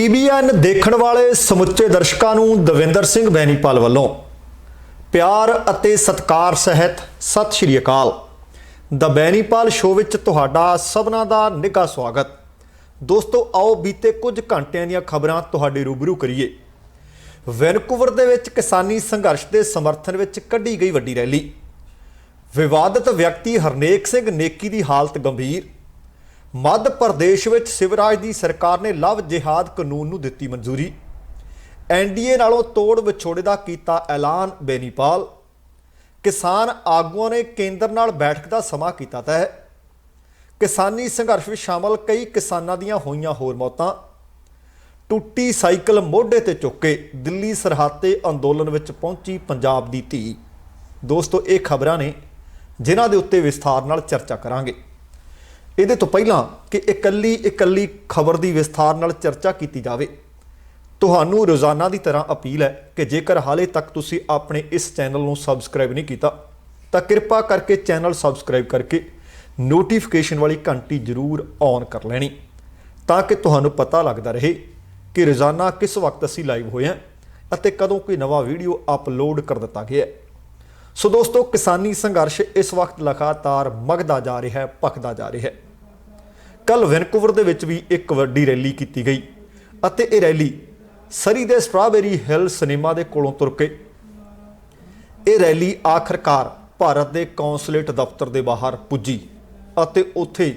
TVN देखण वाले समुचे दर्शकों नूं दविंदर सिंह बैनीपाल वालों प्यार अते सत्कार सहित सत श्री अकाल। द बैनीपाल शो विच तुहाडा सबना दा निघा स्वागत। दोस्तों आओ बीते कुछ घंटिਆਂ ਦੀਆਂ खबरां तुहाडे रूबरू करिए। वैनकूवर दे विच किसानी संघर्ष के समर्थन विच कढ़ी गई वड्डी रैली। विवादित व्यक्ति हरनेक सिंह नेकी की हालत गंभीर। मध्य प्रदेश विच शिवराज की सरकार ने लव जिहाद कानून नूं दित्ती मंजूरी। NDA नालों तोड़ विछोड़े का कीता ऐलान बैनीपाल। किसान आगुआं ने केंद्र नाल बैठक का समा कीता तय। किसानी संघर्ष में शामिल कई किसानां दीआं होईयां होर मौतां। टुੱਟੀ साइकिल मोढे ते चुक के दिल्ली सरहद ते अंदोलन विच पहुंची पंजाब दी धी। दोस्तों ये खबरां ने जिन्हां दे उत्ते विस्तार नाल चर्चा करांगे। ਇਹਦੇ ਤੋਂ ਪਹਿਲਾਂ कि इकल्ली खबर की विस्तार नाल चर्चा की जाए, ਤੁਹਾਨੂੰ रोज़ाना की तरह अपील है कि जेकर हाले तक तुसी अपने इस चैनल को सबसक्राइब नहीं किया तो कृपा करके चैनल सबसक्राइब करके नोटिफिकेशन वाली घंटी जरूर ऑन कर लेनी, ताकि तुहानू पता लगता रहे कि रोज़ाना किस वक्त असी लाइव होए हैं और कदों कोई नवा वीडियो अपलोड कर दिता गया है। सो दोस्तों किसानी संघर्ष इस वक्त लगातार मगदा जा रहा है, भखदा जा रहा है। कल वैनकूवर दे विच भी एक वड्डी रैली की गई अते ये रैली सरी दे स्ट्राबेरी हिल सिनेमा के कोलों तुर के ये रैली आखिरकार भारत के कौंसलेट दफ्तर के बाहर पुजी अते उत्थे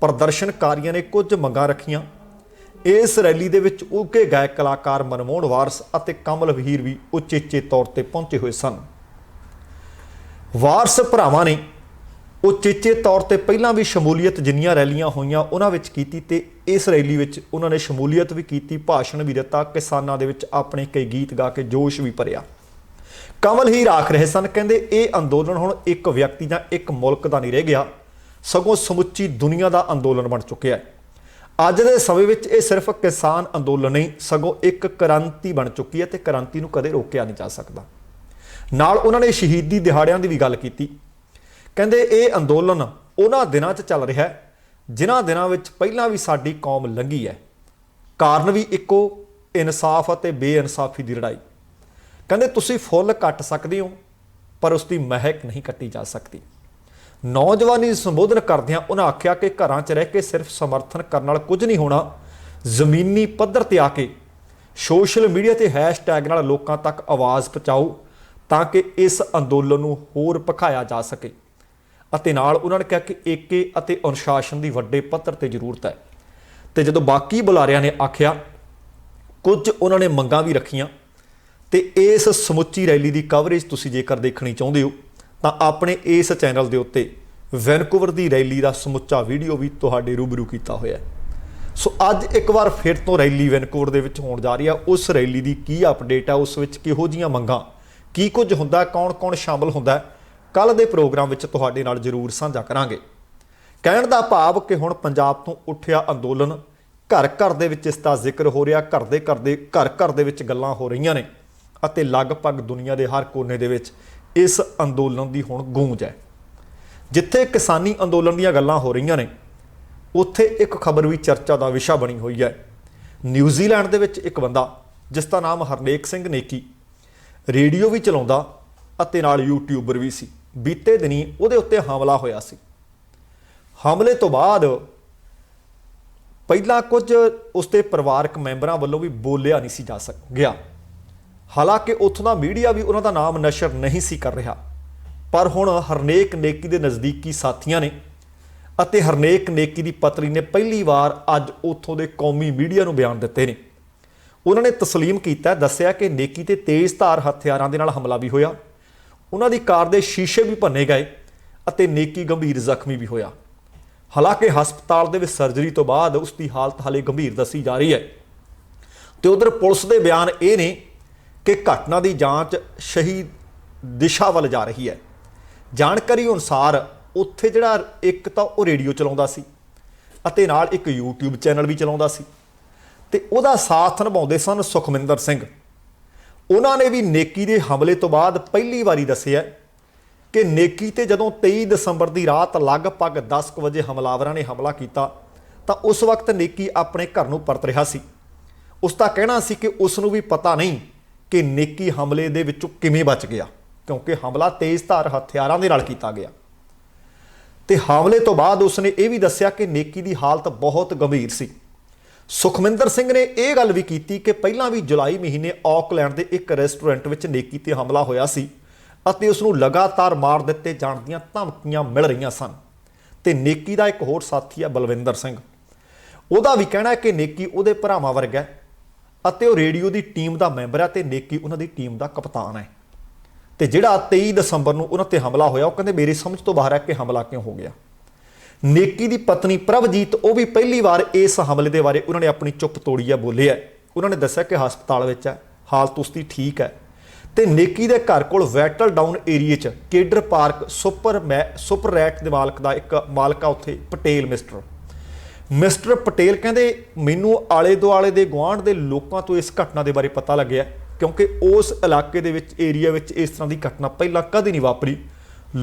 प्रदर्शनकारियों ने कुछ मंगां रखियां। इस रैली दे विच उगे गायक कलाकार मनमोहन वारस अते कमल वहीर भी उचेचे तौर पर पहुंचे हुए सन। वारस भरावां ने उचेचे तौर पर पहलां भी शमूलीयत जिन्नियां रैलियां होईयां उन्हां विच कीती ते इस रैली विच उन्होंने शमूलीयत भी की, भाषण भी दिता, किसानां दे विच अपने कई गीत गा के जोश भी भरिया। कमल हीर आख रहे सन, कहंदे ये अंदोलन हुण एक व्यक्ति जां एक मुल्क दा नहीं रह गया, सगों समुची दुनिया का अंदोलन बन चुकिया है। अज दे समय विच ये सिर्फ किसान अंदोलन नहीं सगों एक क्रांति बन चुकी है ते क्रांति नूं कदे रोकिया नहीं जा सकता। नाल उन्होंने शहीदी दिहाड़ियां की भी गल की। कहंदे ये अंदोलन उन्हां दिनां 'च चल रहा है जिन्हां दिनां विच पहिलां भी साडी कौम लंघी है। कारण भी इक्को, इंसाफ अते बेइनसाफी की लड़ाई। कहंदे तुसीं फुੱਲ कट सकदे हो पर उसकी महक नहीं कट्टी जा सकती। नौजवानी संबोधन करदिआं उन्हां आख्या कि घरां 'च रह के सिर्फ समर्थन करन नाल कुछ नहीं होना, जमीनी पੱਧਰ ते आके सोशल मीडिया ते हैशटैग नाल लोकां तक आवाज़ पहुँचाओ ताकि इस अंदोलन नूं होर भखाया जा सके। ਅਤੇ ਨਾਲ ਉਹਨਾਂ ਨੇ ਕਿਹਾ कि ਏਕੇ ਅਤੇ ਅਨੁਸ਼ਾਸਨ ਦੀ ਵੱਡੇ ਪੱਧਰ ਤੇ ਜ਼ਰੂਰਤ है। ਤੇ ਜਦੋਂ ਬਾਕੀ ਬੁਲਾਰਿਆਂ ਨੇ ਆਖਿਆ ਕੁਝ ਉਹਨਾਂ ਨੇ ਮੰਗਾਂ ਵੀ ਰੱਖੀਆਂ ਤੇ ਇਸ ਸਮੁੱਚੀ ਰੈਲੀ ਦੀ ਕਵਰੇਜ ਤੁਸੀਂ ਜੇਕਰ ਦੇਖਣੀ ਚਾਹੁੰਦੇ ਹੋ ਤਾਂ ਆਪਣੇ ਇਸ ਚੈਨਲ ਦੇ ਉੱਤੇ ਵੈਨਕੂਵਰ ਦੀ ਰੈਲੀ ਦਾ ਸਮੁੱਚਾ ਵੀਡੀਓ ਵੀ ਤੁਹਾਡੇ ਰੂਬਰੂ ਕੀਤਾ ਹੋਇਆ ਹੈ। ਸੋ ਅੱਜ ਇੱਕ ਵਾਰ ਫਿਰ ਤੋਂ ਰੈਲੀ ਵੈਨਕੂਵਰ ਦੇ ਵਿੱਚ ਹੋਣ ਜਾ ਰਹੀ ਆ। ਉਸ ਰੈਲੀ ਦੀ ਕੀ ਅਪਡੇਟ ਆ, ਉਸ ਵਿੱਚ ਕਿਹੋ ਜੀਆਂ ਮੰਗਾਂ, ਕੀ ਕੁਝ ਹੁੰਦਾ, ਕੌਣ ਸ਼ਾਮਲ ਹੁੰਦਾ, कल के प्रोग्राम में तुहाडे नाल जरूर साझा करांगे। कहण दा भाव कि हुण पंजाब तो उठिया अंदोलन घर घर दे विच इसका जिक्र हो रहा, घर दे विच गल्लां हो रहीआं ने अते लगभग दुनिया के हर कोने दे विच इस अंदोलन की हुण गूंज है। जिथे किसानी अंदोलन दीआं गल्लां हो रहीआं ने उत्थे एक खबर भी चर्चा का विषा बनी हुई है। न्यूजीलैंड दे विच एक बंदा जिसका नाम हरनेक सिंह नेकी रेडियो भी चलाउंदा अते नाल यूट्यूबर भी सी। बीते दिनी उहदे उत्ते हमला होया सी। हमले तो बाद पहला कुछ उसके परिवारक मैंबरां वल्लों भी बोलिया नहीं सी जा गया। हालांकि उत्थों दा मीडिया भी उन्हां दा नाम नशर नहीं सी कर रहा, पर हुण हरनेक नेकी दे नज़दीकी साथियां ने अते हरनेक नेकी दी पत्नी ने पहली बार अज उत्थों दे कौमी मीडिया नूं बयान दित्ते ने। उन्होंने तस्लीम किया, दस्सिया कि नेकी ते तेज़ धार हथियारां दे नाल हमला भी होया, उन्हां दी कार दे शीशे भी भन्ने गए अते नेकी गंभीर जख्मी भी होया। हालांकि हस्पताल दे विच सर्जरी तो बाद उसकी हालत हाले गंभीर दसी जा रही है। तो उधर पुलिस के बयान ये ने कि घटना की जांच सही दिशा वाल जा रही है। जानकारी अनुसार उत्थे जिहड़ा एक तो वो रेडियो चलाउंदा सी अते नाल एक यूट्यूब चैनल भी चलाउंदा सी ते उहदा साथ निभाउंदे सन सुखमिंदर सिंह। उन्होंने भी नेकी के हमले तो बाद पहली बारी दसिया कि नेकी ते जदों 23 दसंबर की रात लगभग 10 बजे हमलावरां ने हमला किया तो उस वक्त नेकी अपने घर नूं परत रहा सी। उसका कहना सी कि उसनूं भी पता नहीं कि नेकी हमले दे विचों किवें बच गया, क्योंकि हमला तेज़ धार हथियारां दे नाल कीता गया। ते हमले तो बाद उसने ये भी दस्सिया कि नेकी की हालत बहुत गंभीर सी। सुखमिंदर सिंह ने यह गल भी की कि पहलां भी जुलाई महीने ऑकलैंड के एक रेस्टोरेंट में नेकी ते हमला होया सी अते उसनूं लगातार मार दिते जाण दीआं धमकियां मिल रहीआं सन। ते नेकी का एक होर साथी है बलविंदर सिंह, ਉਹਦਾ भी कहना है कि नेकी ਉਹਦੇ ਭਰਾਵਾਂ ਵਰਗਾ है ਅਤੇ ਉਹ रेडियो की टीम का मैंबर है ਤੇ नेकी ਉਹਨਾਂ ਦੀ टीम का कप्तान है। ਤੇ ਜਿਹੜਾ 23 ਦਸੰਬਰ ਨੂੰ ਉਹਨਾਂ ਤੇ ਹਮਲਾ ਹੋਇਆ, ਉਹ ਕਹਿੰਦੇ ਮੇਰੀ ਸਮਝ ਤੋਂ ਬਾਹਰ ਹੈ ਕਿ ਹਮਲਾ ਕਿਉਂ ਹੋ ਗਿਆ। नेकी की पत्नी प्रभजीत ਉਹ भी पहली बार इस हमले के बारे उन्होंने अपनी चुप तोड़ी है, बोले है। उन्होंने दस्सिया कि हस्पताल विच है, हालत उसकी ठीक है। तो नेकी के घर कोल वैटल डाउन एरिए च केडर पार्क सुपर रैट के मालक का एक मालक आ उत्थे पटेल मिस्टर पटेल कहते मैनू आले दुआले के गुआढ़ के लोगों तो इस घटना के बारे पता लग्या, क्योंकि उस इलाके दे विच एरिया विच इस तरह की घटना पहला कभी नहीं वापरी।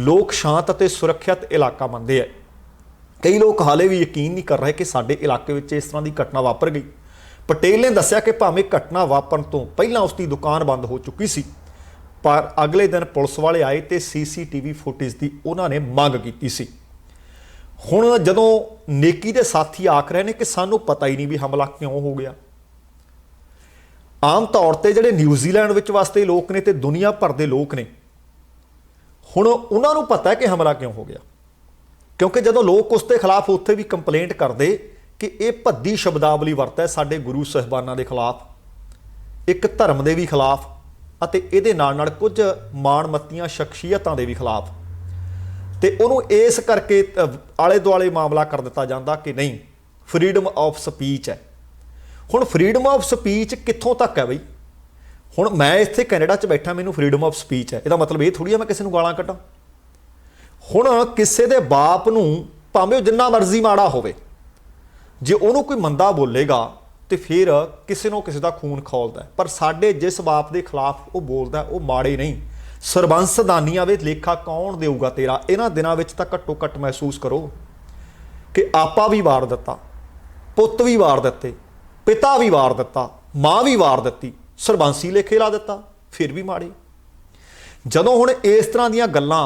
लोग शांत और सुरक्षित इलाका मनते हैं। कई लोग हाले भी यकीन नहीं कर रहे कि साडे इलाके विच इस तरह की घटना वापर गई। पटेल ने दस्सिया कि भावें घटना वापरन तो पहला उसकी दुकान बंद हो चुकी सी, पर अगले दिन पुलिस वाले आए तो CCTV फुटेज की उन्होंने मंग की सी। हुण जदों नेकी के साथी आख रहे हैं कि सानू पता ही नहीं भी हमला क्यों हो गया। आम तौर पर जिहड़े न्यूजीलैंड विच वास्ते लोग ने ते दुनिया भर के लोग ने, हुण उन्हां नूं पता है कि हमला क्यों हो गया, क्योंकि जदों लोग उसके खिलाफ उत्थे भी कंप्लेंट करते कि यह भद्दी शब्दावली वरता है साडे गुरु साहिबानां दे खिलाफ, एक धर्म के भी खिलाफ ਅਤੇ ਇਹਦੇ ਨਾਲ कुछ माणमत्तियां शख्सियतां ਦੇ भी खिलाफ, तो उन्होंने इस करके आले दुआले मामला कर दिता जाता कि नहीं फ्रीडम ऑफ स्पीच है। हुण फ्रीडम ऑफ स्पीच कित्थों तक है बई? हुण मैं इत्थे कैनेडा च बैठा, मैनूं फ्रीडम ऑफ स्पीच है, इहदा मतलब ये थोड़ी है मैं किसी नूं गालां कड्डां। हुण किसी दे बाप नूं भावें जिन्ना मर्जी माड़ा होवे, जे उहनूं कोई मंदा बोलेगा तो फिर किसी न किसी का खून खौलता है, पर साडे जिस बाप के खिलाफ वो बोलता है वो माड़े नहीं। सरबंस दानिया वे लेखा कौन देऊगा तेरा। इन्हां दिनां विच तां घट्टो घट्ट महसूस करो कि आपा भी वार दिता, पुत भी वार दिते, पिता भी वार दिता, माँ भी वार दिती, सरबंसी लेखे ला दिता, फिर भी माड़े। जदों हुण इस तरह दीयां गल्लां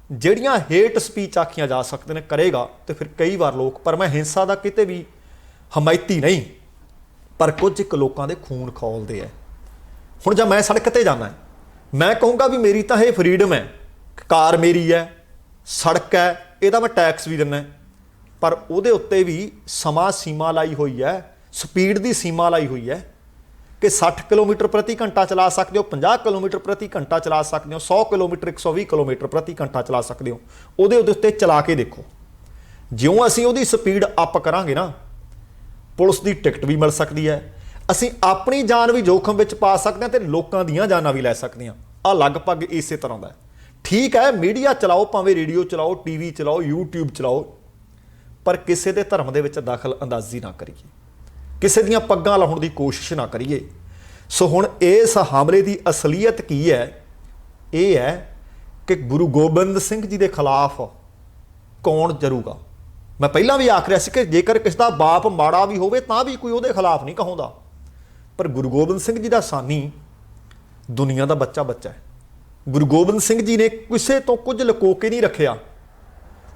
जिहड़ियां हेट स्पीच आखियां जा सकदे ने करेगा, तो फिर कई बार लोग, पर मैं हिंसा का किते भी हमायती नहीं, पर कुछ एक लोगों के खून खौलते हैं। हुण जब मैं सड़क पर जाना है, मैं कहूँगा भी मेरी तो ये फ्रीडम है, कार मेरी है, सड़क है, यदा मैं टैक्स भी दिना, पर उहदे उत्ते भी समा सीमा लाई हुई है, स्पीड की सीमा लाई हुई है कि 60 किलोमीटर प्रति घंटा चला सकते हो, 50 किलोमीटर प्रति घंटा चला सकते हो, 100 किलोमीटर 120 किलोमीटर प्रति घंटा चला सकते हो। उहदे उत्ते चला के देखो, ज्यों असीं उहदी स्पीड अप करांगे ना, पुलिस की टिकट भी मिल सकती है, असीं अपनी जान भी जोखम में पा सकते हैं, तो लोगों दीयां जानां भी लै सकते हैं। आ लगभग इस तरह का ठीक है। मीडिया चलाओ, भावें रेडियो चलाओ, TV चलाओ, YouTube चलाओ, पर किसी के धर्म के विच दखल अंदाजी ना करिए, किसी दीयां पग्गां लाउण की कोशिश ना करिए। सो हुण इस हमले की असलीयत की है? ये है कि गुरु गोबिंद सिंह जी के खिलाफ कौन जरूगा। मैं पहला भी आख रहा सी कि जेकर किसी का बाप माड़ा भी होवे तां भी कोई उहदे खिलाफ नहीं कहूँगा, पर गुरु गोबिंद सिंह जी का सानी दुनिया का बच्चा है। गुरु गोबिंद सिंह जी ने किसी तो कुछ लुको के नहीं रखिया।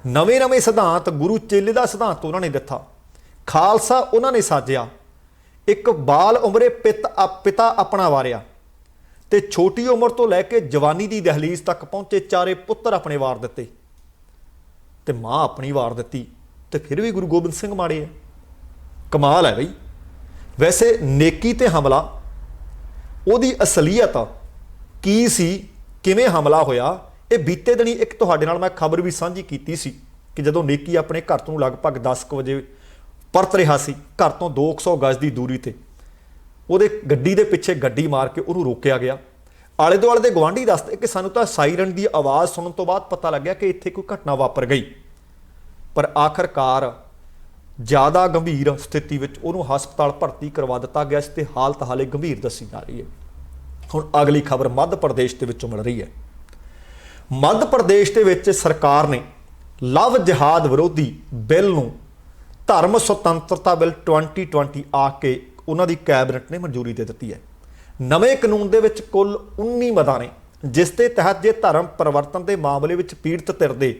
नवे नवे सिद्धांत गुरु चेले का सिद्धांत उन्होंने दिता, खालसा उन्होंने साजिया, एक बाल उमरे पिता अपना वारिया, तो छोटी उम्र तो लैके जवानी की दहलीज तक पहुँचे, चारे पुत्र अपने वार दिते, तो माँ अपनी वार दी, तो फिर भी गुरु गोबिंद सिंह माड़े है। कमाल है बई। वैसे नेकी ते हमला उहदी असलीयत की सी, किवें हमला होया, ये बीते दिनी एक तुहाडे नाल मैं खबर भी साझी कीती सी कि जदों नेकी अपने घर तो लगभग 10 बजे परत रहा सी, घर तो 200 गज की दूरी ते उहदे गड्डी दे पिछे गड्डी मार के उहनूं रोकिया गया। आले दुआले दे गवांढी दसदे कि सानूं तां साइरन की आवाज़ सुनने तो बाद पता लग्या कि इत्थे कोई घटना वापर गई, पर आखिरकार ज़्यादा गंभीर स्थिति में उन्होंने हस्पताल भर्ती करवा दिता गया ते हालत हाले गंभीर दसी जा रही है। हुण अगली खबर मध्य प्रदेश के विचों मिल रही है। मध्य प्रदेश के विच सरकार ने लव जिहाद विरोधी बिल नूं धर्म सुतंत्रता बिल 2020 आके ਉਹਨਾਂ ਦੀ ਕੈਬਨਿਟ ਨੇ ਮਨਜ਼ੂਰੀ ਦੇ ਦਿੱਤੀ ਹੈ। ਨਵੇਂ ਕਾਨੂੰਨ ਦੇ ਵਿੱਚ ਕੁੱਲ 19 ਮਦਾਂ ਨੇ, ਜਿਸ ਦੇ ਤਹਿਤ ਜੇ ਧਰਮ ਪਰਿਵਰਤਨ ਦੇ ਮਾਮਲੇ ਵਿੱਚ ਪੀੜਤ ਧਿਰ ਦੇ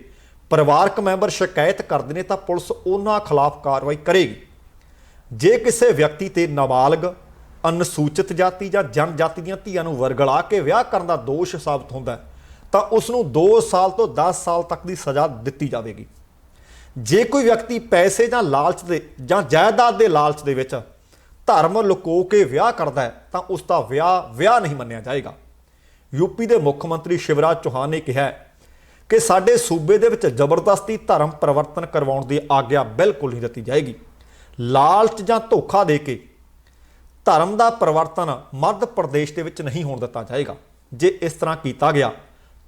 ਪਰਿਵਾਰਕ ਮੈਂਬਰ ਸ਼ਿਕਾਇਤ ਕਰਦੇ ਨੇ ਤਾਂ ਪੁਲਿਸ ਉਹਨਾਂ ਖਿਲਾਫ ਕਾਰਵਾਈ ਕਰੇਗੀ। ਜੇ ਕਿਸੇ ਵਿਅਕਤੀ ਤੇ ਨਾਬਾਲਗ, ਅਨੁਸੂਚਿਤ ਜਾਤੀ ਜਾਂ ਜਨਜਾਤੀ ਦੀਆਂ ਧੀਆਂ ਨੂੰ ਵਰਗਲਾ ਕੇ ਵਿਆਹ ਕਰਨ ਦਾ ਦੋਸ਼ ਸਾਬਤ ਹੁੰਦਾ ਤਾਂ ਉਸ ਨੂੰ 2 ਸਾਲ ਤੋਂ 10 ਸਾਲ ਤੱਕ ਦੀ ਸਜ਼ਾ ਦਿੱਤੀ ਜਾਵੇਗੀ। ਜੇ ਕੋਈ ਵਿਅਕਤੀ ਪੈਸੇ ਜਾਂ ਲਾਲਚ ਦੇ ਜਾਂ ਜਾਇਦਾਦ ਦੇ ਲਾਲਚ ਦੇ ਵਿੱਚ ਧਰਮ ਲੁਕੋ ਕੇ ਵਿਆਹ ਕਰਦਾ ਹੈ ਤਾਂ ਉਸ ਦਾ ਵਿਆਹ ਨਹੀਂ ਮੰਨਿਆ ਜਾਏਗਾ। ਯੂਪੀ ਦੇ ਮੁੱਖ ਮੰਤਰੀ ਸ਼ਿਵਰਾਜ ਚੌਹਾਨ ਨੇ ਕਿਹਾ ਕਿ ਸਾਡੇ ਸੂਬੇ ਦੇ ਵਿੱਚ ਜ਼ਬਰਦਸਤੀ ਧਰਮ ਪਰਿਵਰਤਨ ਕਰਵਾਉਣ ਦੀ ਆਗਿਆ ਬਿਲਕੁਲ ਨਹੀਂ ਦਿੱਤੀ ਜਾਏਗੀ। ਲਾਲਚ ਜਾਂ ਧੋਖਾ ਦੇ ਕੇ ਧਰਮ ਦਾ ਪਰਿਵਰਤਨ ਮੱਧ ਪ੍ਰਦੇਸ਼ ਦੇ ਵਿੱਚ ਨਹੀਂ ਹੋਣ ਦਿੱਤਾ ਜਾਏਗਾ। ਜੇ ਇਸ ਤਰ੍ਹਾਂ ਕੀਤਾ ਗਿਆ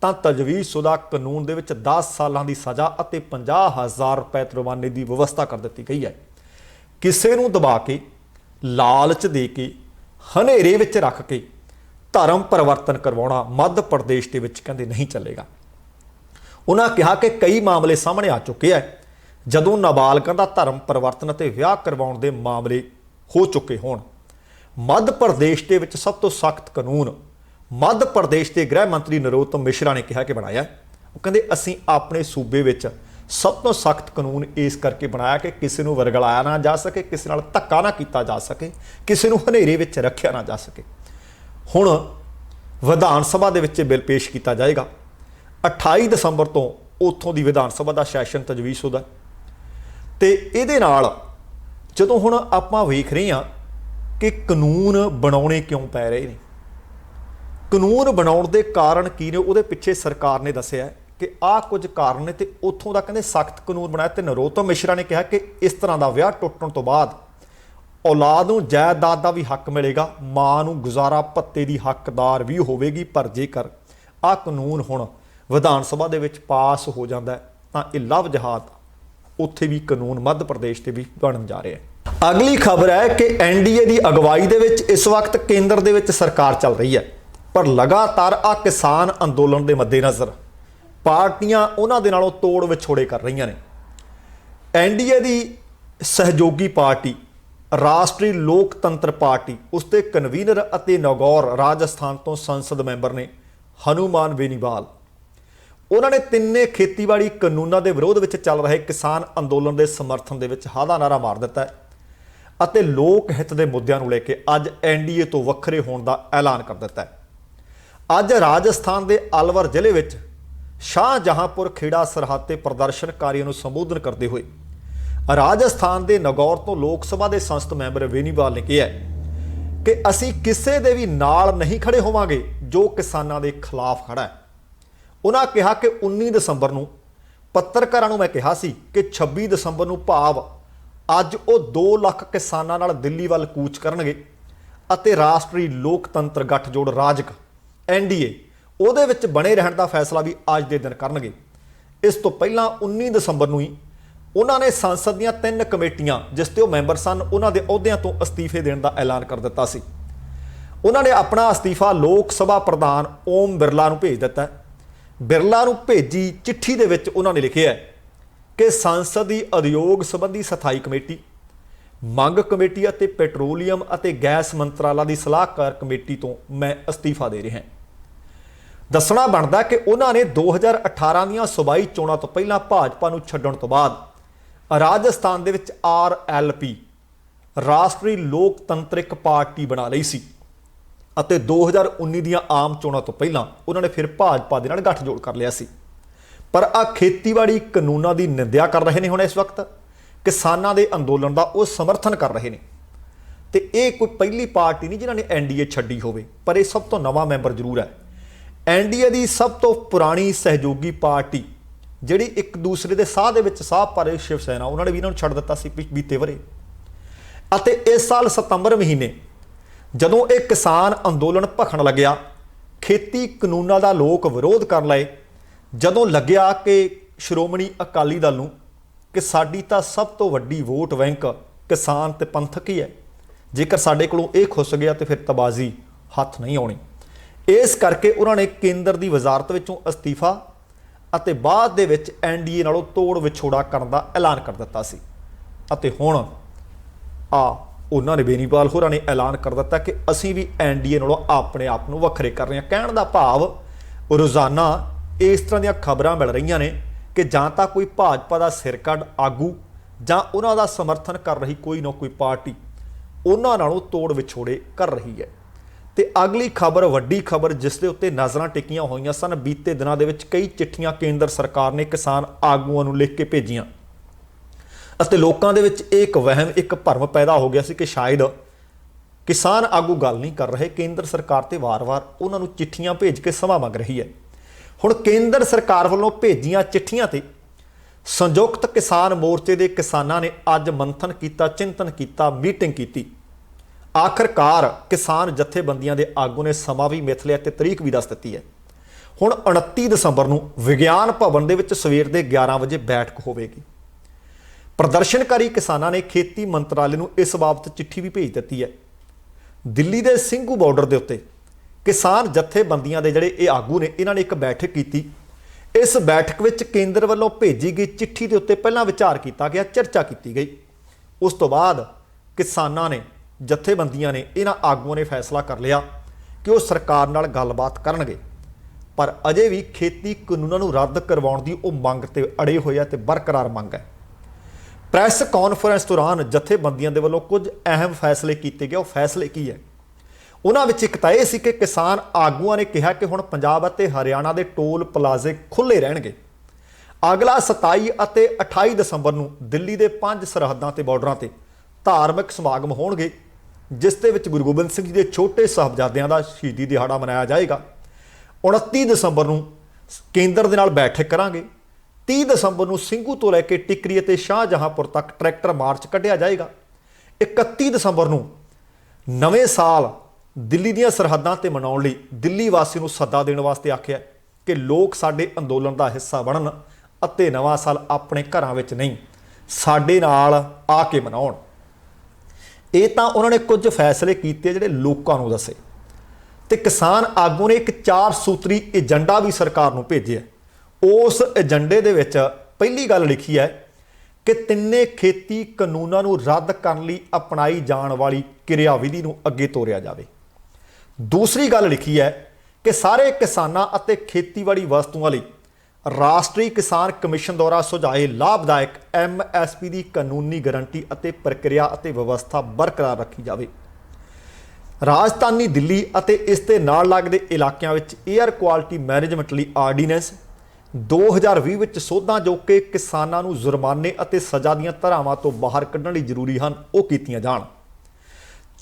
ਤਾਂ ਤਜਵੀਜ਼ਸ਼ੁਦਾ ਕਾਨੂੰਨ ਦੇ ਵਿੱਚ 10 ਸਾਲਾਂ ਦੀ ਸਜ਼ਾ ਅਤੇ 50,000 ਰੁਪਏ ਜੁਰਮਾਨੇ ਦੀ ਵਿਵਸਥਾ ਕਰ ਦਿੱਤੀ ਗਈ ਹੈ। ਕਿਸੇ ਨੂੰ ਦਬਾ ਕੇ, ਲਾਲਚ ਦੇ ਕੇ, ਹਨੇਰੇ ਵਿੱਚ ਰੱਖ ਕੇ ਧਰਮ ਪਰਿਵਰਤਨ ਕਰਵਾਉਣਾ ਮੱਧ ਪ੍ਰਦੇਸ਼ ਦੇ ਵਿੱਚ ਕਹਿੰਦੇ ਨਹੀਂ ਚੱਲੇਗਾ। ਉਹਨਾਂ ਕਿਹਾ ਕਿ ਕਈ ਮਾਮਲੇ ਸਾਹਮਣੇ ਆ ਚੁੱਕੇ ਹੈ ਜਦੋਂ ਨਾਬਾਲਗਾਂ ਦਾ ਧਰਮ ਪਰਿਵਰਤਨ ਅਤੇ ਵਿਆਹ ਕਰਵਾਉਣ ਦੇ ਮਾਮਲੇ ਹੋ ਚੁੱਕੇ ਹੋਣ। ਮੱਧ ਪ੍ਰਦੇਸ਼ ਦੇ ਵਿੱਚ ਸਭ ਤੋਂ ਸਖਤ ਕਾਨੂੰਨ ਮੱਧ ਪ੍ਰਦੇਸ਼ ਦੇ ਗ੍ਰਹਿ ਮੰਤਰੀ ਨਰੋਤਮ ਮਿਸ਼ਰਾ ਨੇ ਕਿਹਾ ਕਿ ਬਣਾਇਆ। ਉਹ ਕਹਿੰਦੇ ਅਸੀਂ ਆਪਣੇ ਸੂਬੇ ਵਿੱਚ ਸਭ ਤੋਂ ਸਖਤ ਕਾਨੂੰਨ ਇਸ ਕਰਕੇ ਬਣਾਇਆ ਕਿ ਕਿਸੇ ਨੂੰ ਵਰਗਲਾਇਆ ਨਾ ਜਾ ਸਕੇ, ਕਿਸੇ ਨਾਲ ਧੱਕਾ ਨਾ ਕੀਤਾ ਜਾ ਸਕੇ, ਕਿਸੇ ਨੂੰ ਹਨੇਰੇ ਵਿੱਚ ਰੱਖਿਆ ਨਾ ਜਾ ਸਕੇ। ਹੁਣ ਵਿਧਾਨ ਸਭਾ ਦੇ ਵਿੱਚ ਬਿੱਲ ਪੇਸ਼ ਕੀਤਾ ਜਾਏਗਾ। 28 ਦਸੰਬਰ ਤੋਂ ਉੱਥੋਂ ਦੀ ਵਿਧਾਨ ਸਭਾ ਦਾ ਸੈਸ਼ਨ ਤਜਵੀਜ਼ਸ਼ੁਦਾ ਤੇ ਇਹਦੇ ਨਾਲ ਜਦੋਂ ਹੁਣ ਆਪਾਂ ਵੇਖ ਰਹੇ ਹਾਂ ਕਿ ਕਾਨੂੰਨ ਬਣਾਉਣੇ ਕਿਉਂ ਪੈ ਰਹੇ ਨੇ, ਕਾਨੂੰਨ ਬਣਾਉਣ ਦੇ ਕਾਰਨ ਕੀ ਨੇ, ਉਹਦੇ ਪਿੱਛੇ ਸਰਕਾਰ ਨੇ ਦੱਸਿਆ ਕਿ ਆਹ ਕੁਝ ਕਾਰਨ ਨੇ ਤੇ ਉੱਥੋਂ ਦਾ ਕਹਿੰਦੇ ਸਖਤ ਕਾਨੂੰਨ ਬਣਾਇਆ। ਤੇ ਨਰੋਤਮ ਮਿਸ਼ਰਾ ਨੇ ਕਿਹਾ ਕਿ ਇਸ ਤਰ੍ਹਾਂ ਦਾ ਵਿਆਹ ਟੁੱਟਣ ਤੋਂ ਬਾਅਦ ਔਲਾਦ ਨੂੰ ਜਾਇਦਾਦ ਦਾ ਵੀ ਹੱਕ ਮਿਲੇਗਾ, ਮਾਂ ਨੂੰ ਗੁਜ਼ਾਰਾ ਭੱਤੇ ਦੀ ਹੱਕਦਾਰ ਵੀ ਹੋਵੇਗੀ। ਪਰ ਜੇਕਰ ਆਹ ਕਾਨੂੰਨ ਹੁਣ ਵਿਧਾਨ ਸਭਾ ਦੇ ਵਿੱਚ ਪਾਸ ਹੋ ਜਾਂਦਾ ਤਾਂ ਇਹ ਲਵ ਜਹਾਦ ਉੱਥੇ ਵੀ ਕਾਨੂੰਨ ਮੱਧ ਪ੍ਰਦੇਸ਼ ਤੇ ਵੀ ਬਣਨ ਜਾ ਰਿਹਾ ਹੈ। ਅਗਲੀ ਖਬਰ ਹੈ ਕਿ ਐਨਡੀਏ ਦੀ ਅਗਵਾਈ ਦੇ ਵਿੱਚ ਇਸ ਵਕਤ ਕੇਂਦਰ ਦੇ ਵਿੱਚ ਸਰਕਾਰ ਚੱਲ ਰਹੀ ਹੈ, ਪਰ ਲਗਾਤਾਰ ਆ ਕਿਸਾਨ ਅੰਦੋਲਨ ਦੇ ਮੱਦੇਨਜ਼ਰ ਪਾਰਟੀਆਂ ਉਹਨਾਂ ਦੇ ਨਾਲੋਂ ਤੋੜ ਵਿਛੋੜੇ ਕਰ ਰਹੀਆਂ ਨੇ। ਐਨਡੀਏ ਦੀ ਸਹਿਯੋਗੀ ਪਾਰਟੀ ਰਾਸ਼ਟਰੀ ਲੋਕਤੰਤਰ ਪਾਰਟੀ, ਉਸ ਦੇ ਕਨਵੀਨਰ ਅਤੇ ਨਾਗੌਰ ਰਾਜਸਥਾਨ ਤੋਂ ਸੰਸਦ ਮੈਂਬਰ ਨੇ ਹਨੂਮਾਨ ਬੇਨੀਵਾਲ। ਉਹਨਾਂ ਨੇ ਤਿੰਨੇ ਖੇਤੀਬਾੜੀ ਕਾਨੂੰਨਾਂ ਦੇ ਵਿਰੋਧ ਵਿੱਚ ਚੱਲ ਰਹੇ ਕਿਸਾਨ ਅੰਦੋਲਨ ਦੇ ਸਮਰਥਨ ਦੇ ਵਿੱਚ ਹਾਦਾ ਨਾਰਾ ਮਾਰ ਦਿੱਤਾ ਅਤੇ ਲੋਕ ਹਿੱਤ ਦੇ ਮੁੱਦਿਆਂ ਨੂੰ ਲੈ ਕੇ ਅੱਜ ਐਨਡੀਏ ਤੋਂ ਵੱਖਰੇ ਹੋਣ ਦਾ ਐਲਾਨ ਕਰ ਦਿੱਤਾ ਹੈ। ਅੱਜ ਰਾਜਸਥਾਨ ਦੇ ਅਲਵਰ ਜ਼ਿਲ੍ਹੇ ਵਿੱਚ ਸ਼ਾਹਜਹਾਂਪੁਰ ਖੇੜਾ ਸਰਹੱਦ ਤੇ ਪ੍ਰਦਰਸ਼ਨਕਾਰੀਆਂ ਨੂੰ ਸੰਬੋਧਨ ਕਰਦੇ ਹੋਏ ਰਾਜਸਥਾਨ ਦੇ ਨਾਗੌਰ ਤੋਂ ਲੋਕ ਸਭਾ ਦੇ ਸੰਸਦ ਮੈਂਬਰ ਬੇਨੀਵਾਲ ਨੇ ਕਿਹਾ ਕਿ ਅਸੀਂ ਕਿਸੇ ਦੇ ਵੀ ਨਾਲ ਨਹੀਂ ਖੜੇ ਹੋਵਾਂਗੇ ਜੋ ਕਿਸਾਨਾਂ ਦੇ ਖਿਲਾਫ ਖੜਾ ਹੈ। ਉਹਨਾਂ ਕਿਹਾ ਕਿ 19 ਦਸੰਬਰ ਨੂੰ ਪੱਤਰਕਾਰਾਂ ਨੂੰ ਮੈਂ ਕਿਹਾ ਸੀ ਕਿ 26 ਦਸੰਬਰ ਨੂੰ ਭਾਵ ਅੱਜ ਉਹ 2 ਲੱਖ ਕਿਸਾਨਾਂ ਨਾਲ ਦਿੱਲੀ ਵੱਲ ਕੂਚ ਕਰਨਗੇ ਅਤੇ ਰਾਸ਼ਟਰੀ ਲੋਕਤੰਤਰ ਗੱਠਜੋੜ ਰਾਜਕ ਐਨਡੀਏ ਉਹਦੇ ਵਿੱਚ ਬਣੇ ਰਹਿਣ ਦਾ ਫੈਸਲਾ ਵੀ ਅੱਜ ਦੇ ਦਿਨ ਕਰਨਗੇ। ਇਸ ਤੋਂ ਪਹਿਲਾਂ 19 ਦਸੰਬਰ ਨੂੰ ਹੀ ਉਹਨਾਂ ਨੇ ਸੰਸਦ ਦੀਆਂ 3 ਕਮੇਟੀਆਂ ਜਿਸ ਤੇ ਉਹ ਮੈਂਬਰ ਸਨ ਉਹਨਾਂ ਦੇ ਅਹੁਦਿਆਂ ਤੋਂ ਅਸਤੀਫੇ ਦੇਣ ਦਾ ਐਲਾਨ ਕਰ ਦਿੱਤਾ ਸੀ। ਉਹਨਾਂ ਨੇ ਆਪਣਾ ਅਸਤੀਫਾ ਲੋਕ ਸਭਾ ਪ੍ਰਧਾਨ ਓਮ ਬਿਰਲਾ ਨੂੰ ਭੇਜ ਦਿੱਤਾ। ਬਿਰਲਾ ਨੂੰ ਭੇਜੀ ਚਿੱਠੀ ਦੇ ਵਿੱਚ ਉਹਨਾਂ ਨੇ ਲਿਖਿਆ ਕਿ ਸੰਸਦ ਦੀ ਉਦਯੋਗ ਸੰਬੰਧੀ ਸਥਾਈ ਕਮੇਟੀ, ਮੰਗ ਕਮੇਟੀ ਅਤੇ ਪੈਟਰੋਲੀਅਮ ਅਤੇ ਗੈਸ ਮੰਤਰਾਲਾ ਦੀ ਸਲਾਹਕਾਰ ਕਮੇਟੀ ਤੋਂ ਮੈਂ ਅਸਤੀਫਾ ਦੇ ਰਿਹਾ। ਦੱਸਣਾ ਬਣਦਾ ਕਿ ਉਹਨਾਂ ਨੇ 2018 ਦੀਆਂ ਸੂਬਾਈ ਚੋਣਾਂ ਤੋਂ ਪਹਿਲਾਂ ਭਾਜਪਾ ਨੂੰ ਛੱਡਣ ਤੋਂ ਬਾਅਦ ਰਾਜਸਥਾਨ ਦੇ ਵਿੱਚ ਆਰਐਲਪੀ ਰਾਸ਼ਟਰੀ ਲੋਕਤੰਤਰਿਕ ਪਾਰਟੀ ਬਣਾ ਲਈ ਸੀ ਅਤੇ 2019 ਦੀਆਂ ਆਮ ਚੋਣਾਂ ਤੋਂ ਪਹਿਲਾਂ ਉਹਨਾਂ ਨੇ ਫਿਰ ਭਾਜਪਾ ਦੇ ਨਾਲ ਗੱਠਜੋੜ ਕਰ ਲਿਆ ਸੀ। ਪਰ ਆ ਖੇਤੀਬਾੜੀ ਕਾਨੂੰਨਾਂ ਦੀ ਨਿੰਦਿਆ ਕਰ ਰਹੇ ਨੇ ਹੁਣ ਇਸ ਵਕਤ, ਕਿਸਾਨਾਂ ਦੇ ਅੰਦੋਲਨ ਦਾ ਉਹ ਸਮਰਥਨ ਕਰ ਰਹੇ ਨੇ ਤੇ ਇਹ ਕੋਈ ਪਹਿਲੀ ਪਾਰਟੀ ਨਹੀਂ ਜਿਨ੍ਹਾਂ ਨੇ ਐਨਡੀਏ ਛੱਡੀ ਹੋਵੇ, ਪਰ ਇਹ ਸਭ ਤੋਂ ਨਵਾਂ ਮੈਂਬਰ ਜ਼ਰੂਰ ਹੈ। ਐਨਡੀਏ ਦੀ ਸਭ ਤੋਂ ਪੁਰਾਣੀ ਸਹਿਯੋਗੀ ਪਾਰਟੀ ਜਿਹੜੀ ਇੱਕ ਦੂਸਰੇ ਦੇ ਸਾਹ ਦੇ ਵਿੱਚ ਸਾਹ ਭਰੇ ਸ਼ਿਵ ਸੈਨਾ, ਉਹਨਾਂ ਨੇ ਵੀ ਇਹਨਾਂ ਨੂੰ ਛੱਡ ਦਿੱਤਾ ਸੀ ਬੀਤੇ ਵਰੇ। ਅਤੇ ਇਸ ਸਾਲ ਸਤੰਬਰ ਮਹੀਨੇ ਜਦੋਂ ਇਹ ਕਿਸਾਨ ਅੰਦੋਲਨ ਭਖਣ ਲੱਗਿਆ, ਖੇਤੀ ਕਾਨੂੰਨਾਂ ਦਾ ਲੋਕ ਵਿਰੋਧ ਕਰਨ ਲਏ, ਜਦੋਂ ਲੱਗਿਆ ਕਿ ਸ਼੍ਰੋਮਣੀ ਅਕਾਲੀ ਦਲ ਨੂੰ ਕਿ ਸਾਡੀ ਤਾਂ ਸਭ ਤੋਂ ਵੱਡੀ ਵੋਟ ਬੈਂਕ ਕਿਸਾਨ ਤੇ ਪੰਥਕ ਹੀ ਹੈ, ਜੇਕਰ ਸਾਡੇ ਕੋਲੋਂ ਇਹ ਖੁੱਸ ਗਿਆ ਤੇ ਫਿਰ ਤਬਾਜ਼ੀ ਹੱਥ ਨਹੀਂ ਆਉਣੀ। ਇਸ ਕਰਕੇ ਉਹਨਾਂ ਨੇ ਕੇਂਦਰ ਦੀ ਵਜ਼ਾਰਤ ਵਿੱਚੋਂ ਅਸਤੀਫਾ ਅਤੇ ਬਾਅਦ ਦੇ ਵਿੱਚ ਐਨਡੀਏ ਨਾਲੋਂ ਤੋੜ ਵਿਛੋੜਾ ਕਰਨ ਦਾ ਐਲਾਨ ਕਰ ਦਿੱਤਾ ਸੀ। ਅਤੇ ਹੁਣ उन्होंने बेनीपाल होरां ने ऐलान कर दिता कि असीं भी एनडीए नालों अपने आप नूं वखरे कर रहे हैं। कहण दा भाव रोज़ाना इस तरह ਦੀਆਂ खबरां मिल रही ने कि जां तां कोई भाजपा का सिरकੱਢ आगू जां उन्हां दा समर्थन कर रही कोई ना कोई पार्टी उन्हां नालों तोड़ विछोड़े कर रही है। तो अगली खबर वड्डी खबर जिस दे उत्ते नज़रां टिकीਆਂ होईਆਂ सन, बीते दिनों के विच कई चिट्ठियां केंद्र सरकार ने किसान आगूआं नूं लिख के भेजियां ਅਤੇ ਲੋਕਾਂ ਦੇ ਵਿੱਚ एक वहम एक भरम पैदा हो गया ਸੀ कि शायद किसान आगू गल नहीं कर रहे, केंद्र सरकार ते वार-वार उन्होंने चिट्ठियां भेज के समा मंग रही है। हुण केंद्र सरकार वालों भेजियां चिट्ठियां ते संयुक्त किसान मोर्चे के किसानां ने अज मंथन किया, चिंतन किया, मीटिंग की। आखिरकार किसान जथेबंदियां दे आगू ने समा भी मिथ लिया ते तरीक भी दस दी है। हुण 29 दसंबर नूं विग्यान भवन दे विच सवेर दे 11 वजे बैठक होवेगी। प्रदर्शनकारी किसानां ने खेती मंत्रालय नूं इस बाबत चिट्ठी भी भेज दी है। दिल्ली के ਸਿੰਘੂ बॉर्डर के उत्ते किसान जथेबंदियां दे जिहड़े ये आगू ने इन्हां ने एक बैठक की। इस बैठक विच केंद्र वालों भेजी गई चिट्ठी के उत्ते पहलां विचार किया गया, चर्चा की गई। उस तो बाद किसानां ने जथेबंदियां ने इन्हां आगूआं ने फैसला कर लिया कि वो सरकार नाल गलबात करनगे, पर अजे भी खेती कानूनां नूं रद्द करवाउण दी वो मंग ते अड़े होए आ ते बरकरार मंग है। प्रैस कॉन्फ्रेंस दौरान जथेबंदियों के वालों कुछ अहम फैसले किए गए। वो फैसले की है, उन्होंने एक तो यह कि किसान आगूआं ने कहा कि हुण पंजाब और हरियाणा के टोल प्लाजे खुले रहणगे। अगला 27 और 28 दसंबर नूं दिल्ली के 5 सरहदां ते बॉर्डरां ते धार्मिक समागम होणगे, जिस दे विच गुरु गोबिंद सिंह जी के छोटे साहबजादियां दा शहीदी दिहाड़ा मनाया जाएगा। 29 दसंबर नूं केंद्र दे नाल बैठक करांगे। 30 दसंबर को ਸਿੰਘੂ तो लैके टिकरी और शाहजहांपुर तक ट्रैक्टर मार्च कढ़िया जाएगा। 31 दसंबर को नवे साल दिल्ली दी सरहदां ते मनाउण लई दिल्ली वासी नूं सद्दा देण वास्ते आख्या कि लोग साडे अंदोलन का हिस्सा बनन अते नवां साल अपने घरां विच नहीं साडे नाल आके मनाउण। ये तां उन्होंने कुछ फैसले कीते जिहड़े लोकां नूं दसे। ते किसान आगू ने एक 4 सूत्री एजेंडा भी सरकार नूं भेजिया। उस एजेंडे दे विच पहली गल लिखी है कि तिन्ने खेती कानूनां नूं रद्द करने लई अपनाई जाण वाली क्रियाविधि नूं अगे तोरिया जावे। दूसरी गल लिखी है कि सारे किसानां अते खेतीबाड़ी वस्तुआं लई राष्ट्रीय किसान कमिशन द्वारा सुझाए लाभदायक MSP की कानूनी गारंटी अते प्रक्रिया अते व्यवस्था बरकरार रखी जावे। राजधानी दिल्ली अते इस दे नाल लगदे इलाकिਆਂ विच एयर क्वालिटी मैनेजमेंट लई आर्डीनेंस 2020 ਵਿੱਚ ਸੋਧਾਂ जो कि किसानां नूं जुर्माने ਅਤੇ सज़ा ਦੀਆਂ ਧਾਰਾਵਾਂ ਤੋਂ ਬਾਹਰ ਕੱਢਣ ਲਈ ਜ਼ਰੂਰੀ ਹਨ ਉਹ ਕੀਤੀਆਂ ਜਾਣ।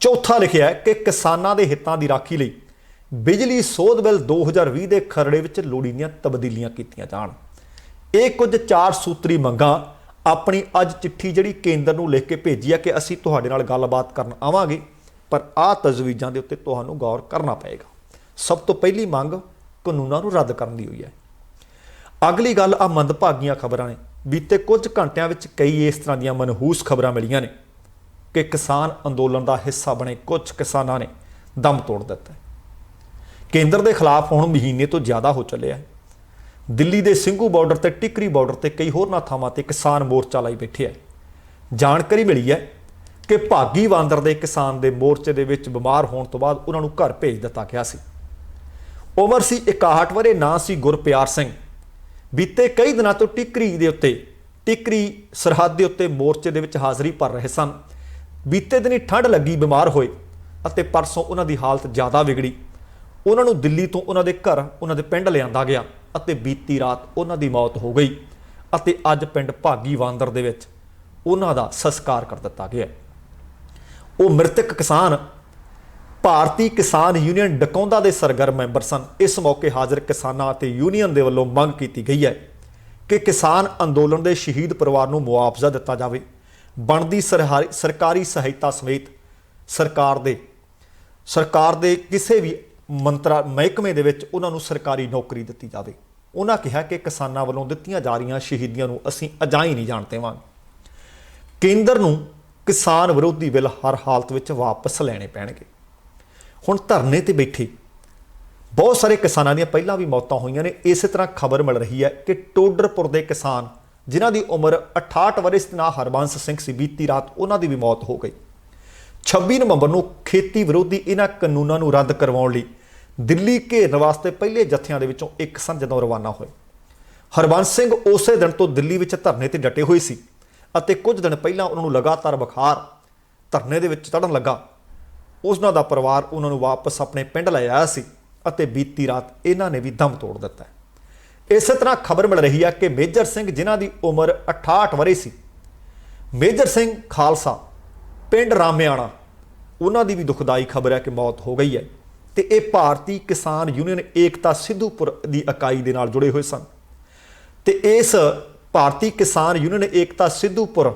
ਚੌਥਾ ਲਿਖਿਆ ਹੈ ਕਿ ਕਿਸਾਨਾਂ ਦੇ ਹਿੱਤਾਂ ਦੀ ਰਾਖੀ ਲਈ ਬਿਜਲੀ ਸੋਧ ਬਿੱਲ 2020 ਦੇ ਖਰੜੇ ਵਿੱਚ ਲੋੜੀਂਦੀਆਂ ਤਬਦੀਲੀਆਂ ਕੀਤੀਆਂ ਜਾਣ। ਇਹ ਕੁਝ 4 ਸੂਤਰੀ ਮੰਗਾਂ ਆਪਣੀ ਅੱਜ ਚਿੱਠੀ ਜਿਹੜੀ ਕੇਂਦਰ ਨੂੰ ਲਿਖ ਕੇ ਭੇਜੀ ਹੈ ਕਿ ਅਸੀਂ ਤੁਹਾਡੇ ਨਾਲ ਗੱਲਬਾਤ ਕਰਨ ਆਵਾਂਗੇ, ਪਰ ਆਹ ਤਜਵੀਜ਼ਾਂ ਦੇ ਉੱਤੇ ਤੁਹਾਨੂੰ ਗੌਰ ਕਰਨਾ ਪਏਗਾ। ਸਭ ਤੋਂ ਪਹਿਲੀ ਮੰਗ ਕਾਨੂੰਨਾਂ ਨੂੰ ਰੱਦ ਕਰਨ ਦੀ ਹੋਈ ਹੈ। अगली गल आ मंदभागियां खबरां ने। बीते कुछ घंटिया कई इस तरह दी मनहूस खबरां मिलियां ने कि किसान अंदोलन का हिस्सा बने कुछ किसानां ने दम तोड़ दिता है। केंद्र के खिलाफ हुण महीने तो ज़्यादा हो चलिया है। दिल्ली के ਸਿੰਘੂ बॉर्डर ते टिकरी बॉर्डर ते कई होरनां थावां ते किसान मोर्चा लाई बैठे है। जानकारी मिली है कि भागी वांदर के किसान के मोर्चे के विच बीमार होने तो बाद उन्होंने घर भेज दिता गया सी। उमर सी 61 वरे, नां सी गुरप्यार सिंह। बीते कई दिनों तो टिकरी के उत्ते टिकरी सरहद के उत्ते मोर्चे के हाज़री भर रहे सन। बीते दिन ठंड लगी बीमार होए अते परसों उन्हों की हालत ज़्यादा बिगड़ी। उन्होंने दिल्ली तो उन्होंने घर उन्होंने पिंड लिया गया अते बीती रात उन्हों की मौत हो गई अते अज पिंड भागी वांदर दे विच उन्हों का संस्कार कर दिता गया। वो मृतक किसान भारतीय किसान यूनियन डकौंदा के सरगर्म मैंबर सन। इस मौके हाजिर किसानां ते यूनियन के वलों मंग की गई है कि किसान अंदोलन के शहीद परिवार को मुआवजा दिता जाए, बनती सरकारी सहायता समेत सरकार दे किसी भी महकमे दे विच उन्हां नूं सरकारी नौकरी दी जाए। उन्होंने कहा कि किसानां वलों दित्तियां जा रही शहीदियां नूं असीं अजाई नहीं जाण देवांगे। केंद्र नूं किसान विरोधी बिल हर हालत विच वापस लैणे पैणगे। हुण धरने ते बैठे बहुत सारे किसानां ਦੀਆਂ ਪਹਿਲਾਂ भी मौतां होईयां ने। इस तरह खबर मिल रही है कि टोडरपुर के किसान जिन्हां दी उम्र 68 वरिस ना हरबंस सिंह सी, बीती रात उन्हां दी भी मौत हो गई। 26 ਨਵੰਬਰ ਨੂੰ ਖੇਤੀ ਵਿਰੋਧੀ ਇਹਨਾਂ ਕਾਨੂੰਨਾਂ ਨੂੰ ਰੱਦ ਕਰਵਾਉਣ ਲਈ ਦਿੱਲੀ ਘੇਰਨ ਵਾਸਤੇ ਪਹਿਲੇ ਜਥਿਆਂ ਦੇ ਵਿੱਚੋਂ ਇੱਕ ਸਨ ਜਦੋਂ ਰਵਾਨਾ ਹੋਏ। ਹਰਬੰਸ ਸਿੰਘ ਉਸੇ ਦਿਨ ਤੋਂ ਦਿੱਲੀ ਵਿੱਚ ਧਰਨੇ ਤੇ ਡਟੇ ਹੋਏ ਸੀ ਅਤੇ ਕੁਝ ਦਿਨ ਪਹਿਲਾਂ ਉਹਨਾਂ ਨੂੰ ਲਗਾਤਾਰ ਬੁਖਾਰ ਧਰਨੇ ਦੇ ਵਿੱਚ ਚੜ੍ਹਨ ਲੱਗਾ। ਉਹਨਾਂ ਦਾ ਪਰਿਵਾਰ ਉਹਨਾਂ ਨੂੰ ਵਾਪਸ ਆਪਣੇ ਪਿੰਡ ਲੈ ਆਇਆ ਸੀ ਅਤੇ ਬੀਤੀ ਰਾਤ ਇਹਨਾਂ ਨੇ ਵੀ ਦਮ ਤੋੜ ਦਿੱਤਾ। ਇਸੇ ਤਰ੍ਹਾਂ ਖਬਰ ਮਿਲ ਰਹੀ ਹੈ ਕਿ ਮੇਜਰ ਸਿੰਘ, ਜਿਨ੍ਹਾਂ ਦੀ ਉਮਰ 68 ਵਰ੍ਹੇ ਸੀ, ਮੇਜਰ ਸਿੰਘ ਖਾਲਸਾ ਪਿੰਡ ਰਾਮਿਆਣਾ, ਉਹਨਾਂ ਦੀ ਵੀ ਦੁਖਦਾਈ ਖਬਰ ਹੈ ਕਿ ਮੌਤ ਹੋ ਗਈ ਹੈ। ਤੇ ਇਹ ਭਾਰਤੀ ਕਿਸਾਨ ਯੂਨੀਅਨ ਏਕਤਾ ਸਿੱਧੂਪੁਰ ਦੀ ਇਕਾਈ ਦੇ ਨਾਲ ਜੁੜੇ ਹੋਏ ਸਨ। ਤੇ ਇਸ ਭਾਰਤੀ ਕਿਸਾਨ ਯੂਨੀਅਨ ਏਕਤਾ ਸਿੱਧੂਪੁਰ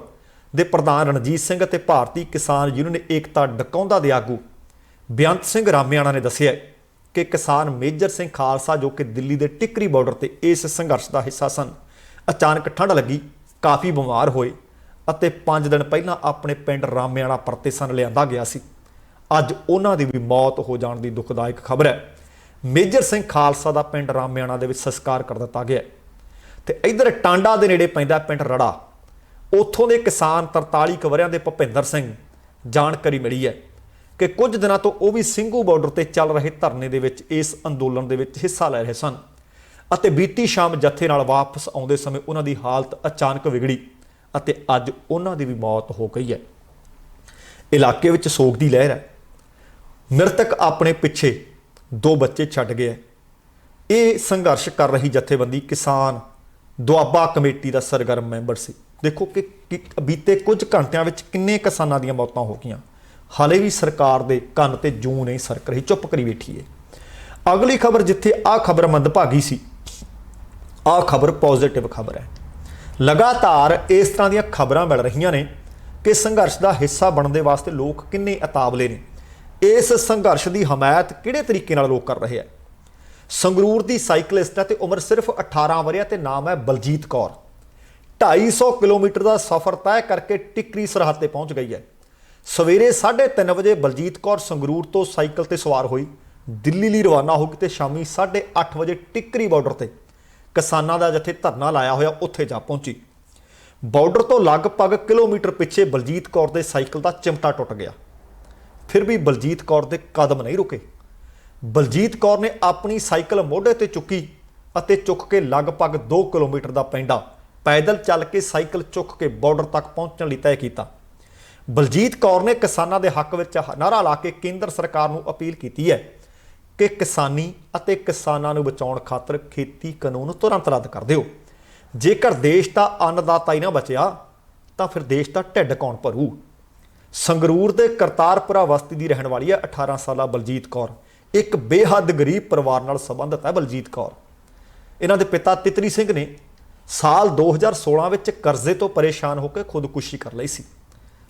ਦੇ ਪ੍ਰਧਾਨ ਰਣਜੀਤ ਸਿੰਘ ਅਤੇ ਭਾਰਤੀ ਕਿਸਾਨ ਯੂਨੀਅਨ ਏਕਤਾ ਡਕੌਂਦਾ ਦੇ ਆਗੂ ਬੇਅੰਤ ਸਿੰਘ ਰਾਮਿਆਣਾ ਨੇ ਦੱਸਿਆ ਕਿ ਕਿਸਾਨ ਮੇਜਰ ਸਿੰਘ ਖਾਲਸਾ, ਜੋ ਕਿ ਦਿੱਲੀ ਦੇ ਟਿੱਕਰੀ ਬਾਰਡਰ ਤੇ ਇਸ ਸੰਘਰਸ਼ ਦਾ ਹਿੱਸਾ ਸਨ, ਅਚਾਨਕ ਠੰਡ ਲੱਗੀ, ਕਾਫੀ ਬਿਮਾਰ ਹੋਏ ਅਤੇ 5 ਦਿਨ ਪਹਿਲਾਂ ਆਪਣੇ ਪਿੰਡ ਰਾਮਿਆਣਾ ਪਰਤੇ ਸਨ ਲਿਆਂਦਾ ਗਿਆ ਸੀ। ਅੱਜ ਉਹਨਾਂ ਦੀ ਵੀ ਮੌਤ ਹੋ ਜਾਣ ਦੀ ਦੁਖਦਾਇਕ ਖਬਰ ਹੈ। ਮੇਜਰ ਸਿੰਘ ਖਾਲਸਾ ਦਾ ਪਿੰਡ ਰਾਮਿਆਣਾ ਦੇ ਵਿੱਚ ਸੰਸਕਾਰ ਕਰ ਦਿੱਤਾ ਗਿਆ ਤੇ ਇੱਧਰ ਟਾਂਡਾ ਦੇ ਨੇੜੇ ਪੈਂਦਾ ਪਿੰਡ ਰੜਾ, ਉੱਥੋਂ ਦੇ ਕਿਸਾਨ 43 ਕੁ ਵਰ੍ਹਿਆਂ ਦੇ ਭੁਪਿੰਦਰ ਸਿੰਘ, ਜਾਣਕਾਰੀ ਮਿਲੀ ਹੈ ਕਿ ਕੁਝ ਦਿਨਾਂ ਤੋਂ ਉਹ ਵੀ ਸਿੰਘੂ ਬਾਰਡਰ ਤੇ ਚੱਲ ਰਹੇ ਧਰਨੇ ਦੇ ਵਿੱਚ ਇਸ ਅੰਦੋਲਨ ਦੇ ਵਿੱਚ ਹਿੱਸਾ ਲੈ ਰਹੇ ਸਨ ਅਤੇ ਬੀਤੀ ਸ਼ਾਮ ਜਥੇ ਨਾਲ ਵਾਪਸ ਆਉਂਦੇ ਸਮੇਂ ਉਹਨਾਂ ਦੀ ਹਾਲਤ ਅਚਾਨਕ ਵਿਗੜੀ ਅਤੇ ਅੱਜ ਉਹਨਾਂ ਦੀ ਵੀ ਮੌਤ ਹੋ ਗਈ ਹੈ। ਇਲਾਕੇ ਵਿੱਚ ਸੋਗ ਦੀ ਲਹਿਰ ਹੈ। ਮ੍ਰਿਤਕ ਆਪਣੇ ਪਿੱਛੇ 2 ਬੱਚੇ ਛੱਡ ਗਏ ਹੈ। ਇਹ ਸੰਘਰਸ਼ ਕਰ ਰਹੀ ਜਥੇਬੰਦੀ ਕਿਸਾਨ ਦੁਆਬਾ ਕਮੇਟੀ ਦਾ ਸਰਗਰਮ ਮੈਂਬਰ ਸੀ। ਦੇਖੋ ਕਿ ਬੀਤੇ ਕੁਝ ਘੰਟਿਆਂ ਵਿੱਚ ਕਿੰਨੇ ਕਿਸਾਨਾਂ ਦੀਆਂ ਮੌਤਾਂ ਹੋ ਗਈਆਂ। ਹਾਲੇ ਵੀ ਸਰਕਾਰ ਦੇ ਕੰਨ ਤੇ ਜੂੰ ਨਹੀਂ ਸਰਕ ਰਹੀ, ਚੁੱਪ ਕਰੀ ਬੈਠੀ ਹੈ। ਅਗਲੀ ਖਬਰ, ਜਿੱਥੇ ਆਹ ਖਬਰ ਮੰਦਭਾਗੀ ਸੀ, ਆਹ ਖਬਰ ਪੋਜ਼ਿਟਿਵ ਖਬਰ ਹੈ। ਲਗਾਤਾਰ ਇਸ ਤਰ੍ਹਾਂ ਦੀਆਂ ਖਬਰਾਂ ਮਿਲ ਰਹੀਆਂ ਨੇ ਕਿ ਸੰਘਰਸ਼ ਦਾ ਹਿੱਸਾ ਬਣਨ ਦੇ ਵਾਸਤੇ ਲੋਕ ਕਿੰਨੇ ਉਤਾਵਲੇ ਨੇ। ਇਸ ਸੰਘਰਸ਼ ਦੀ ਹਮਾਇਤ ਕਿਹੜੇ ਤਰੀਕੇ ਨਾਲ ਲੋਕ ਕਰ ਰਹੇ ਆ। ਸੰਗਰੂਰ ਦੀ ਸਾਈਕਲਿਸਟ ਹੈ ਤੇ ਉਮਰ ਸਿਰਫ 18 ਵਰ੍ਹਿਆਂ ਤੇ ਨਾਮ ਹੈ ਬਲਜੀਤ ਕੌਰ। 250 ਕਿਲੋਮੀਟਰ ਦਾ ਸਫ਼ਰ ਤੈਅ ਕਰਕੇ ਟਿੱਕਰੀ ਸਰਹੱਦ ਤੇ ਪਹੁੰਚ ਗਈ ਹੈ। ਸਵੇਰੇ 3:30 ਵਜੇ ਬਲਜੀਤ ਕੌਰ ਸੰਗਰੂਰ ਤੋਂ ਸਾਈਕਲ ਤੇ ਸਵਾਰ ਹੋਈ ਦਿੱਲੀ ਲਈ ਰਵਾਨਾ ਹੋ ਗਈ ਤੇ ਸ਼ਾਮੀ 8:30 ਵਜੇ ਟਿੱਕਰੀ ਬਾਰਡਰ ਤੇ ਕਿਸਾਨਾਂ ਦਾ ਜਿੱਥੇ ਧਰਨਾ ਲਾਇਆ ਹੋਇਆ ਉੱਥੇ ਜਾ ਪਹੁੰਚੀ। ਬਾਰਡਰ ਤੋਂ ਲਗਭਗ ਕਿਲੋਮੀਟਰ ਪਿੱਛੇ ਬਲਜੀਤ ਕੌਰ ਦੇ ਸਾਈਕਲ ਦਾ ਚਿਮਟਾ ਟੁੱਟ ਗਿਆ। ਫਿਰ ਵੀ ਬਲਜੀਤ ਕੌਰ ਦੇ ਕਦਮ ਨਹੀਂ ਰੁਕੇ। ਬਲਜੀਤ ਕੌਰ ਨੇ ਆਪਣੀ ਸਾਈਕਲ ਮੋਢੇ ਤੇ ਚੁੱਕੀ ਅਤੇ ਚੁੱਕ ਕੇ ਲਗਭਗ 2 ਕਿਲੋਮੀਟਰ ਦਾ ਪੈਂਡਾ ਪੈਦਲ ਚੱਲ ਕੇ ਸਾਈਕਲ ਚੁੱਕ ਕੇ ਬਾਰਡਰ ਤੱਕ ਪਹੁੰਚਣ ਲਈ ਤੈਅ ਕੀਤਾ। ਬਲਜੀਤ ਕੌਰ ਨੇ ਕਿਸਾਨਾਂ ਦੇ ਹੱਕ ਵਿੱਚ ਨਾਅਰਾ ਲਾ ਕੇ ਕੇਂਦਰ ਸਰਕਾਰ ਨੂੰ ਅਪੀਲ ਕੀਤੀ ਹੈ ਕਿ ਕਿਸਾਨੀ ਅਤੇ ਕਿਸਾਨਾਂ ਨੂੰ ਬਚਾਉਣ ਖਾਤਰ ਖੇਤੀ ਕਾਨੂੰਨ ਤੁਰੰਤ ਰੱਦ ਕਰ ਦਿਓ। ਜੇਕਰ ਦੇਸ਼ ਦਾ ਅੰਨਦਾਤਾ ਹੀ ਨਾ ਬਚਿਆ ਤਾਂ ਫਿਰ ਦੇਸ਼ ਦਾ ਢਿੱਡ ਕੌਣ ਭਰੂ। ਸੰਗਰੂਰ ਦੇ ਕਰਤਾਰਪੁਰਾ ਬਸਤੀ ਦੀ ਰਹਿਣ ਵਾਲੀ ਹੈ 18 ਸਾਲਾ ਬਲਜੀਤ ਕੌਰ। ਇੱਕ ਬੇਹੱਦ ਗਰੀਬ ਪਰਿਵਾਰ ਨਾਲ ਸੰਬੰਧਿਤ ਹੈ ਬਲਜੀਤ ਕੌਰ। ਇਹਨਾਂ ਦੇ ਪਿਤਾ ਤਿਤਰੀ ਸਿੰਘ ਨੇ ਸਾਲ 2016 ਵਿੱਚ ਕਰਜ਼ੇ ਤੋਂ ਪਰੇਸ਼ਾਨ ਹੋ ਕੇ ਖੁਦਕੁਸ਼ੀ ਕਰ ਲਈ ਸੀ।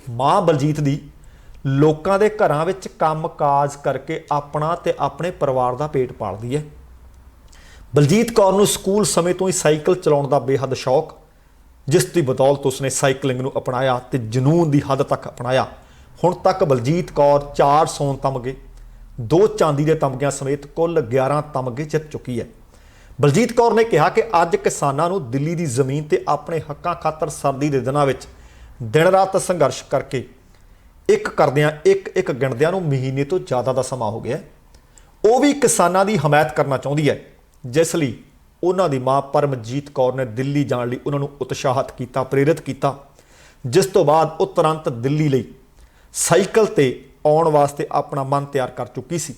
ਮਾਂ ਬਲਜੀਤ ਦੀ ਲੋਕਾਂ ਦੇ ਘਰਾਂ ਵਿੱਚ ਕੰਮ-ਕਾਜ ਕਰਕੇ ਆਪਣਾ ਤੇ ਆਪਣੇ ਪਰਿਵਾਰ ਦਾ ਪੇਟ ਪਾਲਦੀ ਹੈ। ਬਲਜੀਤ ਕੌਰ ਨੂੰ ਸਕੂਲ ਸਮੇਂ ਤੋਂ ਹੀ ਸਾਈਕਲ ਚਲਾਉਣ ਦਾ ਬੇਹੱਦ ਸ਼ੌਕ, ਜਿਸ ਦੀ ਬਦੌਲਤ ਉਸਨੇ ਸਾਈਕਲਿੰਗ ਨੂੰ ਅਪਣਾਇਆ ਤੇ ਜਨੂਨ ਦੀ ਹੱਦ ਤੱਕ ਅਪਣਾਇਆ। ਹੁਣ ਤੱਕ ਬਲਜੀਤ ਕੌਰ 4 ਸੋਨ ਤਮਗੇ, 2 ਚਾਂਦੀ ਦੇ ਤਮਗਿਆਂ ਸਮੇਤ ਕੁੱਲ 11 ਤਮਗੇ ਜਿੱਤ ਚੁੱਕੀ ਹੈ। ਬਲਜੀਤ ਕੌਰ ਨੇ ਕਿਹਾ ਕਿ ਅੱਜ ਕਿਸਾਨਾਂ ਨੂੰ ਦਿੱਲੀ ਦੀ ਜ਼ਮੀਨ ਤੇ ਆਪਣੇ ਹੱਕਾਂ ਖਾਤਰ ਸਰਦੀ ਦੇ ਦਿਨਾਂ ਵਿੱਚ ਦਿਨ ਰਾਤ ਸੰਘਰਸ਼ ਕਰਕੇ ਇੱਕ ਕਰਦਿਆਂ ਇੱਕ ਗਿਣਦਿਆਂ ਨੂੰ ਮਹੀਨੇ ਤੋਂ ਜ਼ਿਆਦਾ ਦਾ ਸਮਾਂ ਹੋ ਗਿਆ। ਉਹ ਵੀ ਕਿਸਾਨਾਂ ਦੀ ਹਮਾਇਤ ਕਰਨਾ ਚਾਹੁੰਦੀ ਹੈ, ਜਿਸ ਲਈ ਉਹਨਾਂ ਦੀ ਮਾਂ ਪਰਮਜੀਤ ਕੌਰ ਨੇ ਦਿੱਲੀ ਜਾਣ ਲਈ ਉਹਨਾਂ ਨੂੰ ਉਤਸ਼ਾਹਿਤ ਕੀਤਾ, ਪ੍ਰੇਰਿਤ ਕੀਤਾ, ਜਿਸ ਤੋਂ ਬਾਅਦ ਉਹ ਤੁਰੰਤ ਦਿੱਲੀ ਲਈ ਸਾਈਕਲ ਤੇ ਆਉਣ ਵਾਸਤੇ ਆਪਣਾ ਮਨ ਤਿਆਰ ਕਰ ਚੁੱਕੀ ਸੀ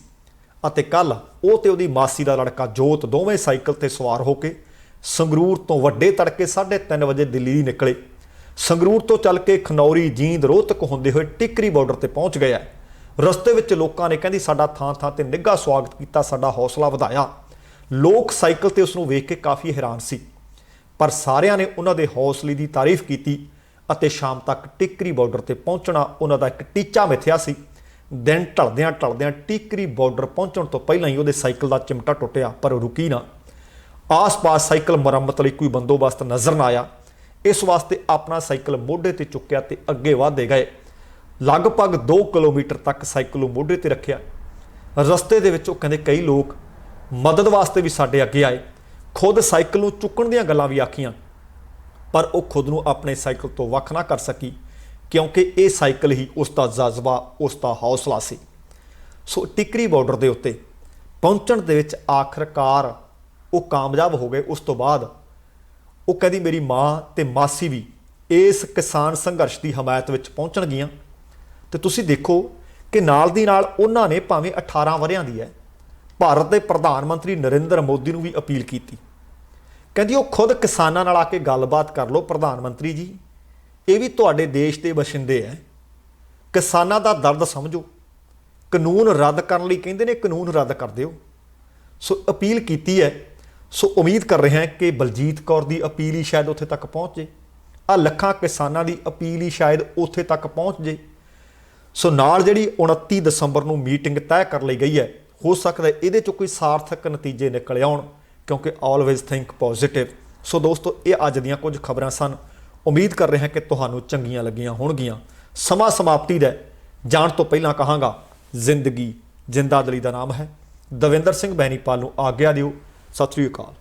ਅਤੇ ਕੱਲ ਉਹ ਤੇ ਉਹਦੀ ਮਾਸੀ ਦਾ ਲੜਕਾ ਜੋਤ ਦੋਵੇਂ ਸਾਈਕਲ ਤੇ ਸਵਾਰ ਹੋ ਕੇ ਸੰਗਰੂਰ ਤੋਂ ਵੱਡੇ ਤੜਕੇ 3:30 ਵਜੇ ਦਿੱਲੀ ਨਿਕਲੇ। ਸੰਗਰੂਰ ਤੋਂ ਚੱਲ ਕੇ ਖਨੌਰੀ, ਜੀਂਦ, ਰੋਹਤਕ ਹੁੰਦੇ ਹੋਏ ਟਿੱਕਰੀ ਬਾਰਡਰ ਤੇ ਪਹੁੰਚ ਗਏ। ਰਸਤੇ ਵਿੱਚ ਲੋਕਾਂ ਨੇ ਕਹਿੰਦੀ ਸਾਡਾ ਥਾਂ ਤੇ ਨਿੱਘਾ ਸਵਾਗਤ ਕੀਤਾ, ਸਾਡਾ ਹੌਸਲਾ ਵਧਾਇਆ। ਲੋਕ ਸਾਈਕਲ ਤੇ ਉਸ ਨੂੰ ਵੇਖ ਕੇ ਕਾਫੀ ਹੈਰਾਨ ਸੀ, ਪਰ ਸਾਰਿਆਂ ਨੇ ਉਹਨਾਂ ਦੇ ਹੌਸਲੇ ਦੀ ਤਾਰੀਫ ਕੀਤੀ ਅਤੇ ਸ਼ਾਮ ਤੱਕ ਟਿੱਕਰੀ ਬਾਰਡਰ ਤੇ ਪਹੁੰਚਣਾ ਉਹਨਾਂ ਦਾ ਇੱਕ ਟੀਚਾ ਮਿਥਿਆ ਸੀ। ਦਿਨ ਢਲਦਿਆਂ ਟਿੱਕਰੀ ਬਾਰਡਰ ਪਹੁੰਚਣ ਤੋਂ ਪਹਿਲਾਂ ਹੀ ਉਹਦੇ ਸਾਈਕਲ ਦਾ ਚਿਮਟਾ ਟੁੱਟਿਆ, ਪਰ ਰੁਕੀ ਨਾ। ਆਸ-ਪਾਸ ਸਾਈਕਲ ਮੁਰੰਮਤ ਲਈ ਕੋਈ ਬੰਦੋਬਸਤ ਨਜ਼ਰ ਨਾ ਆਇਆ। ਇਸ ਵਾਸਤੇ ਆਪਣਾ ਸਾਈਕਲ ਮੋਢੇ ਤੇ ਚੁੱਕਿਆ ਤੇ ਅੱਗੇ ਵਧਦੇ ਗਏ। ਲਗਭਗ 2 ਕਿਲੋਮੀਟਰ ਤੱਕ ਸਾਈਕਲ ਨੂੰ ਮੋਢੇ ਤੇ ਰੱਖਿਆ। ਰਸਤੇ ਦੇ ਵਿੱਚ ਉਹ ਕਹਿੰਦੇ ਕਈ ਲੋਕ ਮਦਦ ਵਾਸਤੇ ਵੀ ਸਾਡੇ ਅੱਗੇ ਆਏ, ਖੁਦ ਸਾਈਕਲ ਨੂੰ ਚੁੱਕਣ ਦੀਆਂ ਗੱਲਾਂ ਵੀ ਆਖੀਆਂ, ਪਰ ਉਹ ਖੁਦ ਨੂੰ ਆਪਣੇ ਸਾਈਕਲ ਤੋਂ ਵੱਖ ਨਾ ਕਰ ਸਕੀ क्योंकि ये साइकिल ही उसका जज्बा उसका हौसला सी। सो टिकरी बॉर्डर के उत्ते पहुँचण दे विच आखिरकार वो कामयाब हो गए। उस तो बाद वो कहती मेरी माँ ते मासी भी इस किसान संघर्ष की हमायत विच पहुँचणगीਆਂ। तो तुसीं देखो कि नाल दी नाल उन्हां ने भावें 18 वरियां दी है भारत के प्रधानमंत्री नरेंद्र मोदी नूं भी अपील की, कहती वो खुद किसानां नाल आके गलबात कर लो। प्रधानमंत्री जी ये भी तुहाडे देश के बशिंदे है, किसानां दा दर्द समझो, कानून रद्द करने लई कहंदे ने कानून रद्द कर दिओ। सो अपील की है। सो उम्मीद कर रहे हैं कि बलजीत कौर की अपील ही शायद उत्थे तक पहुँच जाए, आ लखां किसानां की अपील ही शायद उत्थे तक पहुँच जाए। सो नाल जिहड़ी 29 दसंबर नूं मीटिंग तय कर ली गई है, हो सकता है ये कोई सार्थक नतीजे निकल आउण, क्योंकि ऑलवेज थिंक पॉजिटिव। सो दोस्तों ये अज दीयां कुछ खबरां सन। उम्मीद कर रहे हैं कि तुहानूं चंगियां लगियां होणगियां। समा समाप्ति दा जाण तो पहलां कहांगा जिंदगी जिंदा दिली दा नाम है। दविंदर सिंह बैनीपाल नूं आग्या दिओ। सत श्री अकाल।